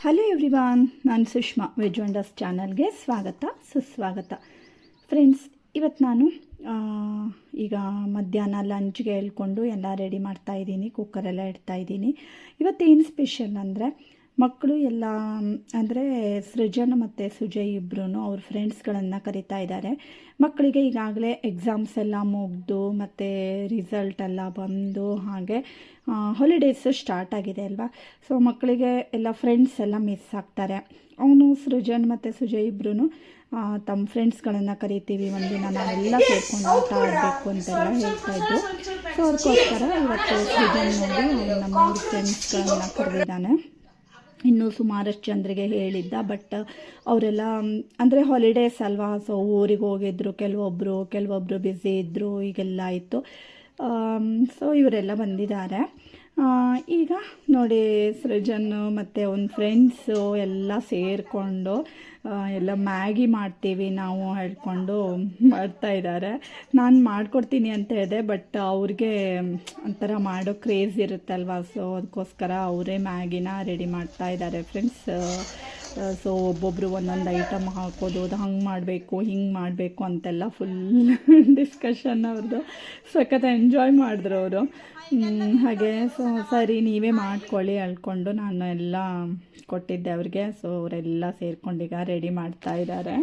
Hello everyone, ನಾನು Sushma. Veg wonders ಚಾನಲ್ಗೆ ಸ್ವಾಗತ ಸುಸ್ವಾಗತ. ಫ್ರೆಂಡ್ಸ್, ಇವತ್ತು ನಾನು ಈಗ ಮಧ್ಯಾಹ್ನ ಲಂಚ್ಗೆ ಹೇಳ್ಕೊಂಡು ಎಲ್ಲ ರೆಡಿ ಮಾಡ್ತಾಯಿದ್ದೀನಿ. ಕುಕ್ಕರೆಲ್ಲ ಇಡ್ತಾಯಿದ್ದೀನಿ. ಇವತ್ತೇನು ಸ್ಪೆಷಲ್ ಅಂದರೆ, ಮಕ್ಕಳು ಎಲ್ಲ ಅಂದರೆ ಸೃಜನ್ ಮತ್ತು ಸುಜಯ್ ಇಬ್ಬರೂ ಅವ್ರ ಫ್ರೆಂಡ್ಸ್ಗಳನ್ನು ಕರಿತಾ ಇದ್ದಾರೆ. ಮಕ್ಕಳಿಗೆ ಈಗಾಗಲೇ ಎಕ್ಸಾಮ್ಸ್ ಎಲ್ಲ ಮುಗಿದು ಮತ್ತು ರಿಸಲ್ಟ್ ಎಲ್ಲ ಬಂದು ಹಾಗೆ ಹಾಲಿಡೇಸು ಸ್ಟಾರ್ಟ್ ಆಗಿದೆ ಅಲ್ವಾ. ಸೊ ಮಕ್ಕಳಿಗೆ ಎಲ್ಲ ಫ್ರೆಂಡ್ಸ್ ಎಲ್ಲ ಮಿಸ್ ಆಗ್ತಾರೆ. ಅವನು ಸೃಜನ್ ಮತ್ತು ಸುಜಯ್ ಇಬ್ಬರೂ ತಮ್ಮ ಫ್ರೆಂಡ್ಸ್ಗಳನ್ನು ಕರಿತೀವಿ, ಒಂದಿನ ನಾವೆಲ್ಲ ಸೇರ್ಕೊಂಡು ಆಟ ಆಡಬೇಕು ಅಂತೆಲ್ಲ ಹೇಳ್ತಾಯಿದ್ರು. ಸೊ ಅದಕ್ಕೋಸ್ಕರ ಇವತ್ತು ಸೃಜನ್ ನೋಡಿ ನಮ್ಮ 3 ಫ್ರೆಂಡ್ಸ್ಗಳನ್ನ ಕರೆದಿದ್ದಾನೆ. ಇನ್ನೂ ಸುಮಾರಷ್ಟು ಜನರಿಗೆ ಹೇಳಿದ್ದ, ಬಟ್ ಅವರೆಲ್ಲ ಅಂದರೆ ಹಾಲಿಡೇಸ್ ಅಲ್ವಾ, ಸೊ ಊರಿಗೆ ಹೋಗಿದ್ರು. ಕೆಲವೊಬ್ಬರು ಬ್ಯುಸಿ ಇದ್ದರು, ಈಗೆಲ್ಲ ಇತ್ತು. ಸೊ ಇವರೆಲ್ಲ ಬಂದಿದ್ದಾರೆ. ಈಗ ನೋಡಿ, ಸೃಜನ್ ಮತ್ತು ಅವನ ಫ್ರೆಂಡ್ಸು ಎಲ್ಲ ಸೇರಿಕೊಂಡು ಎಲ್ಲ ಮ್ಯಾಗಿ ಮಾಡ್ತೀವಿ ನಾವು ಹೇಳ್ಕೊಂಡು ಮಾಡ್ತಾಯಿದ್ದಾರೆ. ನಾನು ಮಾಡಿಕೊಡ್ತೀನಿ ಅಂತ ಹೇಳಿದೆ, ಬಟ್ ಅವ್ರಿಗೆ ಒಂಥರ ಮಾಡೋ ಕ್ರೇಜ್ ಇರುತ್ತಲ್ವ. ಸೊ ಅದಕ್ಕೋಸ್ಕರ ಅವರೇ ಮ್ಯಾಗಿನ ರೆಡಿ ಮಾಡ್ತಾಯಿದ್ದಾರೆ ಫ್ರೆಂಡ್ಸ್. ಸೊ ಒಬ್ಬೊಬ್ಬರು ಒಂದೊಂದು ಐಟಮ್ ಹಾಕೋದು, ಅದು ಹಂಗೆ ಮಾಡಬೇಕು ಹಿಂಗೆ ಮಾಡಬೇಕು ಅಂತೆಲ್ಲ ಫುಲ್ ಡಿಸ್ಕಷನ್ ಅವ್ರದ್ದು. ಸಖತ್ ಎಂಜಾಯ್ ಮಾಡಿದ್ರು ಅವರು. ಹಾಗೆ ಸೊ ಸರಿ ನೀವೇ ಮಾಡ್ಕೊಳ್ಳಿ ಹೇಳ್ಕೊಂಡು ನಾನು ಎಲ್ಲ ಕೊಟ್ಟಿದ್ದೆ ಅವ್ರಿಗೆ. ಸೊ ಅವರೆಲ್ಲ ಸೇರ್ಕೊಂಡೀಗ ರೆಡಿ ಮಾಡ್ತಾ ಇದ್ದಾರೆ.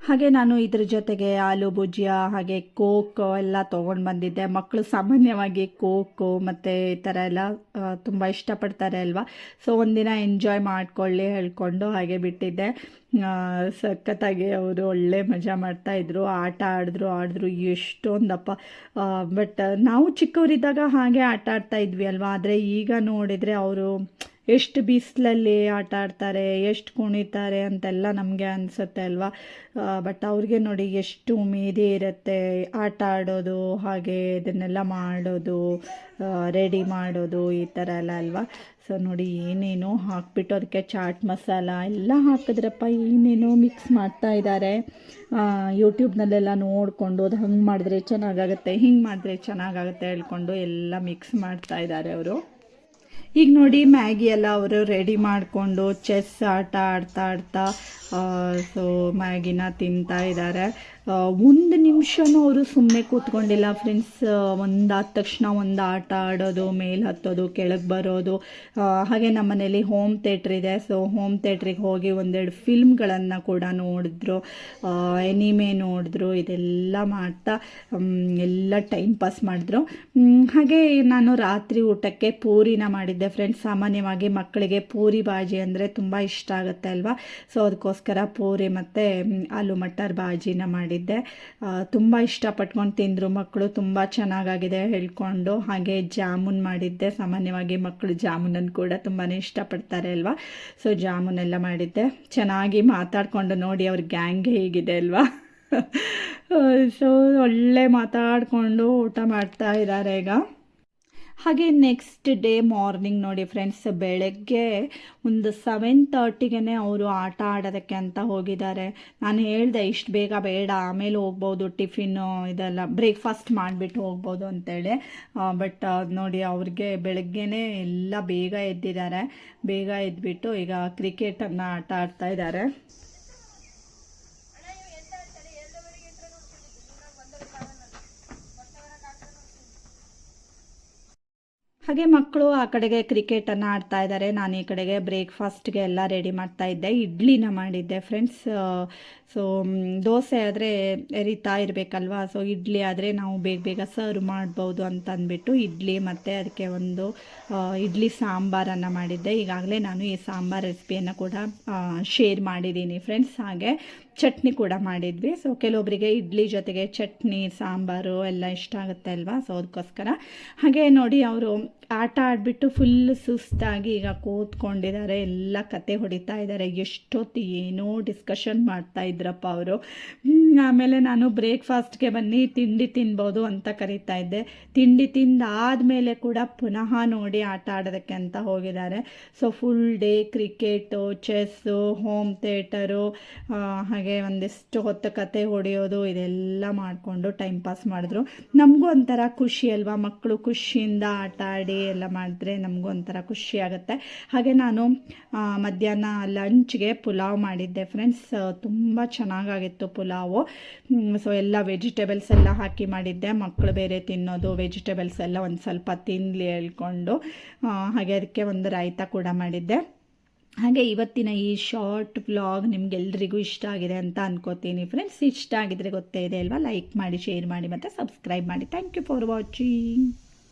ಹಾಗೆ ನಾನು ಇದ್ರ ಜೊತೆಗೆ ಆಲೂ ಭುಜಿಯಾ ಹಾಗೆ ಕೋಕ್ ಎಲ್ಲ ತೊಗೊಂಡು ಬಂದಿದ್ದೆ. ಮಕ್ಕಳು ಸಾಮಾನ್ಯವಾಗಿ ಕೋಕು ಮತ್ತು ಈ ಥರ ಎಲ್ಲ ತುಂಬ ಇಷ್ಟಪಡ್ತಾರೆ ಅಲ್ವಾ. ಸೊ ಒಂದಿನ ಎಂಜಾಯ್ ಮಾಡಿಕೊಳ್ಳಿ ಹೇಳ್ಕೊಂಡು ಹಾಗೆ ಬಿಟ್ಟಿದ್ದೆ. ಸಖತ್ತಾಗಿ ಅವರು ಒಳ್ಳೆ ಮಜಾ ಮಾಡ್ತಾಯಿದ್ರು, ಆಟ ಆಡಿದ್ರು ಎಷ್ಟೊಂದಪ್ಪ. ಬಟ್ ನಾವು ಚಿಕ್ಕವರಿದ್ದಾಗ ಹಾಗೆ ಆಟ ಆಡ್ತಾ ಇದ್ವಿ ಅಲ್ವಾ. ಆದರೆ ಈಗ ನೋಡಿದರೆ ಅವರು ಎಷ್ಟು ಬಿಸಿಲಲ್ಲಿ ಆಟ ಆಡ್ತಾರೆ, ಎಷ್ಟು ಕುಣಿತಾರೆ ಅಂತೆಲ್ಲ ನಮಗೆ ಅನಿಸುತ್ತೆ ಅಲ್ವಾ. ಬಟ್ ಅವ್ರಿಗೆ ನೋಡಿ ಎಷ್ಟು ಉಮೇದಿ ಇರುತ್ತೆ ಆಟ ಆಡೋದು, ಹಾಗೆ ಇದನ್ನೆಲ್ಲ ಮಾಡೋದು, ರೆಡಿ ಮಾಡೋದು, ಈ ಥರ ಎಲ್ಲ ಅಲ್ವಾ. ಸೊ ನೋಡಿ ಏನೇನೋ ಹಾಕ್ಬಿಟ್ಟು ಅದಕ್ಕೆ ಚಾಟ್ ಮಸಾಲ ಎಲ್ಲ ಹಾಕಿದ್ರಪ್ಪ, ಏನೇನೋ ಮಿಕ್ಸ್ ಮಾಡ್ತಾ ಇದ್ದಾರೆ. ಯೂಟ್ಯೂಬ್ನಲ್ಲೆಲ್ಲ ನೋಡಿಕೊಂಡು ಅದು ಹಂಗೆ ಮಾಡಿದ್ರೆ ಚೆನ್ನಾಗಾಗುತ್ತೆ, ಹಿಂಗೆ ಮಾಡಿದ್ರೆ ಚೆನ್ನಾಗಾಗುತ್ತೆ ಹೇಳ್ಕೊಂಡು ಎಲ್ಲ ಮಿಕ್ಸ್ ಮಾಡ್ತಾ ಇದ್ದಾರೆ ಅವರು. ಈಗ ನೋಡಿ ಮ್ಯಾಗಿ ಎಲ್ಲ ಅವರು ರೆಡಿ ಮಾಡಿಕೊಂಡು ಚೆಸ್ ಆಟ ಆಡ್ತಾ ಸೊ ಮ್ಯಾಗಿನ ತಿಂತಾ ಇದ್ದಾರೆ. ಒಂದು ನಿಮಿಷನೂ ಅವರು ಸುಮ್ಮನೆ ಕೂತ್ಕೊಂಡಿಲ್ಲ ಫ್ರೆಂಡ್ಸ್. ಒಂದಾದ ತಕ್ಷಣ ಒಂದು ಆಟ ಆಡೋದು, ಮೇಲೆ ಹತ್ತೋದು, ಕೆಳಗೆ ಬರೋದು. ಹಾಗೆ ನಮ್ಮ ಮನೇಲಿ ಹೋಮ್ ಥಿಯೇಟ್ರ್ ಇದೆ. ಸೊ ಹೋಮ್ ಥಿಯೇಟ್ರಿಗೆ ಹೋಗಿ ಒಂದೆರಡು ಫಿಲ್ಮ್ಗಳನ್ನು ಕೂಡ ನೋಡಿದ್ರು, ಎನಿಮೆ ನೋಡಿದ್ರು. ಇದೆಲ್ಲ ಮಾಡ್ತಾ ಎಲ್ಲ ಟೈಮ್ ಪಾಸ್ ಮಾಡಿದ್ರು. ಹಾಗೆ ನಾನು ರಾತ್ರಿ ಊಟಕ್ಕೆ ಪೂರಿನ ಮಾಡಿದ್ದೆ ಫ್ರೆಂಡ್ಸ್. ಸಾಮಾನ್ಯವಾಗಿ ಮಕ್ಕಳಿಗೆ ಪೂರಿ ಬಾಜಿ ಅಂದರೆ ತುಂಬ ಇಷ್ಟ ಆಗುತ್ತೆ ಅಲ್ವಾ. ಸೊ ಅದಕ್ಕೋಸ್ಕರ ಪೂರಿ ಮತ್ತು ಆಲೂ ಮಟರ್ ಬಾಜಿನ ಮಾಡಿದ್ದೆ. ತುಂಬ ಇಷ್ಟಪಟ್ಕೊಂಡು ತಿಂದರು ಮಕ್ಕಳು. ತುಂಬ ಚೆನ್ನಾಗಾಗಿದೆ ಹೇಳ್ಕೊಂಡು. ಹಾಗೆ ಜಾಮೂನ್ ಮಾಡಿದ್ದೆ. ಸಾಮಾನ್ಯವಾಗಿ ಮಕ್ಕಳು ಜಾಮೂನನ್ನು ಕೂಡ ತುಂಬಾ ಇಷ್ಟಪಡ್ತಾರೆ ಅಲ್ವಾ. ಸೊ ಜಾಮೂನೆಲ್ಲ ಮಾಡಿದ್ದೆ. ಚೆನ್ನಾಗಿ ಮಾತಾಡಿಕೊಂಡು ನೋಡಿ ಅವ್ರ ಗ್ಯಾಂಗ್ ಹೇಗಿದೆ ಅಲ್ವಾ. ಸೊ ಒಳ್ಳೆ ಮಾತಾಡಿಕೊಂಡು ಊಟ ಮಾಡ್ತಾ ಇದ್ದಾರೆ ಈಗ. ಹಾಗೆ ನೆಕ್ಸ್ಟ್ ಡೇ ಮಾರ್ನಿಂಗ್ ನೋಡಿ ಫ್ರೆಂಡ್ಸ್, ಬೆಳಗ್ಗೆ ಒಂದು 7:30ಗೆ ಅವರು ಆಟ ಆಡೋದಕ್ಕೆ ಅಂತ ಹೋಗಿದ್ದಾರೆ. ನಾನು ಹೇಳಿದೆ ಇಷ್ಟು ಬೇಗ ಬೇಡ, ಆಮೇಲೆ ಹೋಗ್ಬೋದು, ಟಿಫಿನ್ನು ಇದೆಲ್ಲ ಬ್ರೇಕ್ಫಾಸ್ಟ್ ಮಾಡಿಬಿಟ್ಟು ಹೋಗ್ಬೋದು ಅಂತೇಳಿ. ಬಟ್ ನೋಡಿ ಅವ್ರಿಗೆ ಬೆಳಗ್ಗೆನೇ ಎಲ್ಲ ಬೇಗ ಎದ್ದಿದ್ದಾರೆ. ಬೇಗ ಎದ್ಬಿಟ್ಟು ಈಗ ಕ್ರಿಕೆಟನ್ನು ಆಟ ಆಡ್ತಾ ಇದ್ದಾರೆ. ಹಾಗೆ ಮಕ್ಕಳು ಆ ಕಡೆಗೆ ಕ್ರಿಕೆಟನ್ನು ಆಡ್ತಾ ಇದ್ದಾರೆ. ನಾನು ಈ ಕಡೆಗೆ ಬ್ರೇಕ್ಫಾಸ್ಟ್ಗೆ ಎಲ್ಲ ರೆಡಿ ಮಾಡ್ತಾ ಇದ್ದೆ. ಇಡ್ಲಿನ ಮಾಡಿದ್ದೆ ಫ್ರೆಂಡ್ಸ್. ಸೊ ದೋಸೆ ಆದರೆ ಎರಿತಾ ಇರಬೇಕಲ್ವಾ. ಸೊ ಇಡ್ಲಿ ಆದರೆ ನಾವು ಬೇಗ ಸರ್ವ್ ಮಾಡ್ಬೋದು ಅಂತ ಅಂದ್ಬಿಟ್ಟು ಇಡ್ಲಿ ಮತ್ತು ಅದಕ್ಕೆ ಒಂದು ಇಡ್ಲಿ ಸಾಂಬಾರನ್ನು ಮಾಡಿದ್ದೆ. ಈಗಾಗಲೇ ನಾನು ಈ ಸಾಂಬಾರ್ ರೆಸಿಪಿಯನ್ನು ಕೂಡ ಶೇರ್ ಮಾಡಿದ್ದೀನಿ ಫ್ರೆಂಡ್ಸ್. ಹಾಗೆ ಚಟ್ನಿ ಕೂಡ ಮಾಡಿದ್ವಿ. ಸೊ ಕೆಲವೊಬ್ಬರಿಗೆ ಇಡ್ಲಿ ಜೊತೆಗೆ ಚಟ್ನಿ ಸಾಂಬಾರು ಎಲ್ಲ ಇಷ್ಟ ಆಗುತ್ತೆ ಅಲ್ವಾ. ಸೊ ಅದಕ್ಕೋಸ್ಕರ ಹಾಗೆ ನೋಡಿ ಅವರು ಆಟ ಆಡಿಬಿಟ್ಟು ಫುಲ್ ಸುಸ್ತಾಗಿ ಈಗ ಕೂತ್ಕೊಂಡಿದ್ದಾರೆ. ಎಲ್ಲ ಕತೆ ಹೊಡಿತಾ ಇದ್ದಾರೆ. ಎಷ್ಟೊತ್ತು ಏನೋ ಡಿಸ್ಕಷನ್ ಮಾಡ್ತಾ ಇದ್ರಪ್ಪ ಅವರು. ಆಮೇಲೆ ನಾನು ಬ್ರೇಕ್ಫಾಸ್ಟ್ಗೆ ಬನ್ನಿ ತಿಂಡಿ ತಿನ್ಬೋದು ಅಂತ ಕರಿತಾ ಇದ್ದೆ. ತಿಂಡಿ ತಿಂದಾದಮೇಲೆ ಕೂಡ ಪುನಃ ನೋಡಿ ಆಟ ಆಡೋದಕ್ಕೆ ಅಂತ ಹೋಗಿದ್ದಾರೆ. So full day cricket, chess, home theatre, ಹಾಗೆ ಒಂದಿಷ್ಟು ಹೊತ್ತು ಕತೆ ಹೊಡೆಯೋದು, ಇದೆಲ್ಲ ಮಾಡಿಕೊಂಡು ಟೈಮ್ ಪಾಸ್ ಮಾಡಿದ್ರು. ನಮಗೂ ಒಂಥರ ಖುಷಿ ಅಲ್ವಾ, ಮಕ್ಕಳು ಖುಷಿಯಿಂದ ಆಟ ಆಡಿ ಎಲ್ಲ ಮಾಡಿದ್ರೆ ನಮಗೂ ಒಂಥರ ಖುಷಿ ಆಗುತ್ತೆ. ಹಾಗೆ ನಾನು ಮಧ್ಯಾಹ್ನ ಲಂಚ್ಗೆ ಪುಲಾವ್ ಮಾಡಿದ್ದೆ ಫ್ರೆಂಡ್ಸ್. ತುಂಬ ಚೆನ್ನಾಗಾಗಿತ್ತು ಪುಲಾವು. ಸೊ ಎಲ್ಲ ವೆಜಿಟೇಬಲ್ಸ್ ಎಲ್ಲ ಹಾಕಿ ಮಾಡಿದ್ದೆ. ಮಕ್ಕಳು ಬೇರೆ ತಿನ್ನೋದು ವೆಜಿಟೇಬಲ್ಸ್ ಎಲ್ಲ ಒಂದು ಸ್ವಲ್ಪ ತಿನ್ನಲಿ ಹೇಳ್ಕೊಂಡು. ಹಾಗೆ ಅದಕ್ಕೆ ಒಂದು ರಾಯ್ತ ಕೂಡ ಮಾಡಿದ್ದೆ. ಹಾಗೆ ಇವತ್ತಿನ ಈ ಶಾರ್ಟ್ ವ್ಲಾಗ್ ನಿಮಗೆಲ್ರಿಗೂ ಇಷ್ಟ ಆಗಿದೆ ಅಂತ ಅನ್ಕೋತೀನಿ ಫ್ರೆಂಡ್ಸ್. ಇಷ್ಟ ಆಗಿದ್ರೆ ಗೊತ್ತೇ ಇದೆ ಅಲ್ವಾ, ಲೈಕ್ ಮಾಡಿ, ಶೇರ್ ಮಾಡಿ ಮತ್ತು ಸಬ್ಸ್ಕ್ರೈಬ್ ಮಾಡಿ. Thank you for watching.